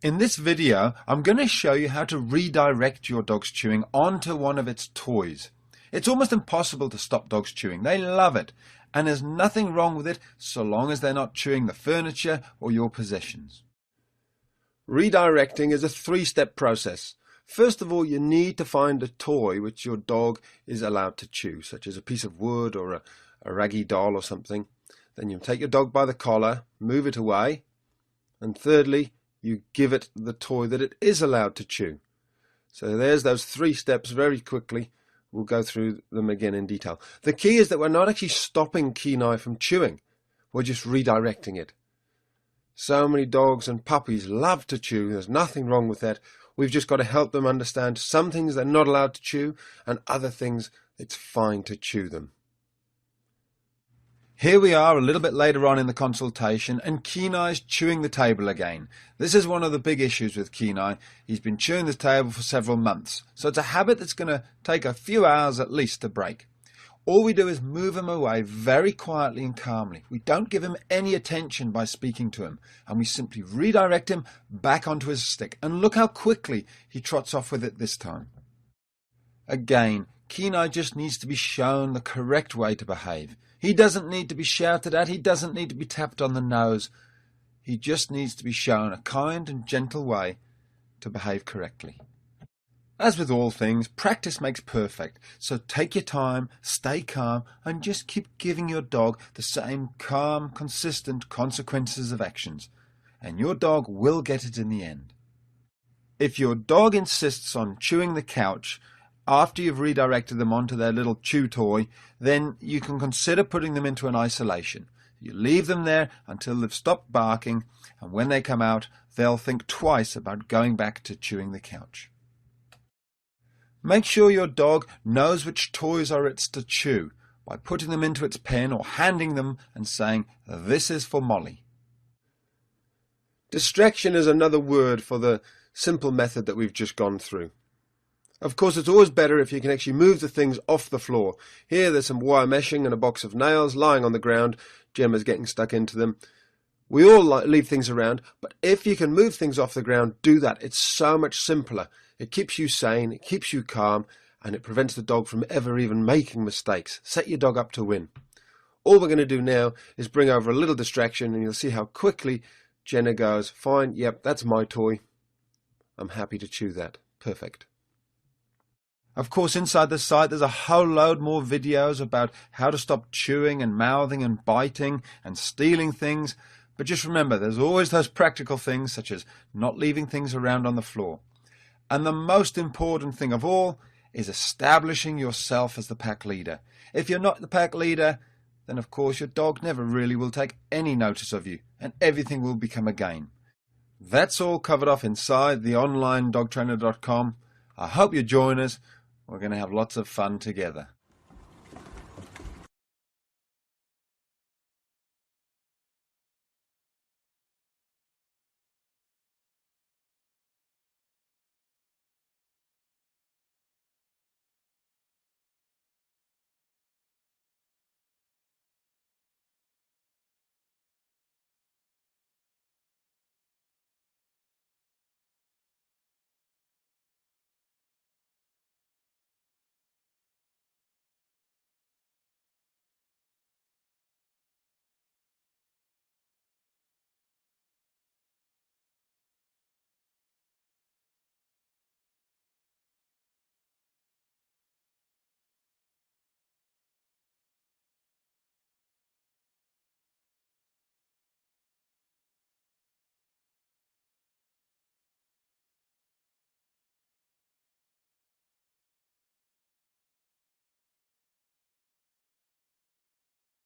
In this video, I'm going to show you how to redirect your dog's chewing onto one of its toys. It's almost impossible to stop dogs chewing. They love it, and there's nothing wrong with it so long as they're not chewing the furniture or your possessions. Redirecting is a three-step process. First of all, you need to find a toy which your dog is allowed to chew, such as a piece of wood or a raggy doll or something. Then you take your dog by the collar, move it away, and thirdly, you give it the toy that it is allowed to chew. So there's those three steps very quickly. We'll go through them again in detail. The key is that we're not actually stopping Kenai from chewing. We're just redirecting it. So many dogs and puppies love to chew. There's nothing wrong with that. We've just got to help them understand some things they're not allowed to chew and other things it's fine to chew them. Here we are a little bit later on in the consultation, and Kenai's chewing the table again. This is one of the big issues with Kenai. He's been chewing the table for several months, so it's a habit that's going to take a few hours at least to break. All we do is move him away very quietly and calmly. We don't give him any attention by speaking to him, and we simply redirect him back onto his stick. And look how quickly he trots off with it this time. Again, Kenai just needs to be shown the correct way to behave. He doesn't need to be shouted at. He doesn't need to be tapped on the nose. He just needs to be shown a kind and gentle way to behave correctly. As with all things, practice makes perfect. So take your time, stay calm, and just keep giving your dog the same calm, consistent consequences of actions. And your dog will get it in the end. If your dog insists on chewing the couch, after you've redirected them onto their little chew toy, then you can consider putting them into an isolation. You leave them there until they've stopped barking, and when they come out, they'll think twice about going back to chewing the couch. Make sure your dog knows which toys are its to chew by putting them into its pen or handing them and saying, "This is for Molly." Distraction is another word for the simple method that we've just gone through. Of course, it's always better if you can actually move the things off the floor. Here, there's some wire meshing and a box of nails lying on the ground. Gemma's getting stuck into them. We all leave things around, but if you can move things off the ground, do that. It's so much simpler. It keeps you sane, it keeps you calm, and it prevents the dog from ever even making mistakes. Set your dog up to win. All we're going to do now is bring over a little distraction, and you'll see how quickly Jenna goes, "Fine, yep, that's my toy. I'm happy to chew that. Perfect." Of course, inside the site there's a whole load more videos about how to stop chewing and mouthing and biting and stealing things. But just remember, there's always those practical things such as not leaving things around on the floor. And the most important thing of all is establishing yourself as the pack leader. If you're not the pack leader, then of course your dog never really will take any notice of you, and everything will become a game. That's all covered off inside the online dogtrainer.com. I hope you join us. We're going to have lots of fun together.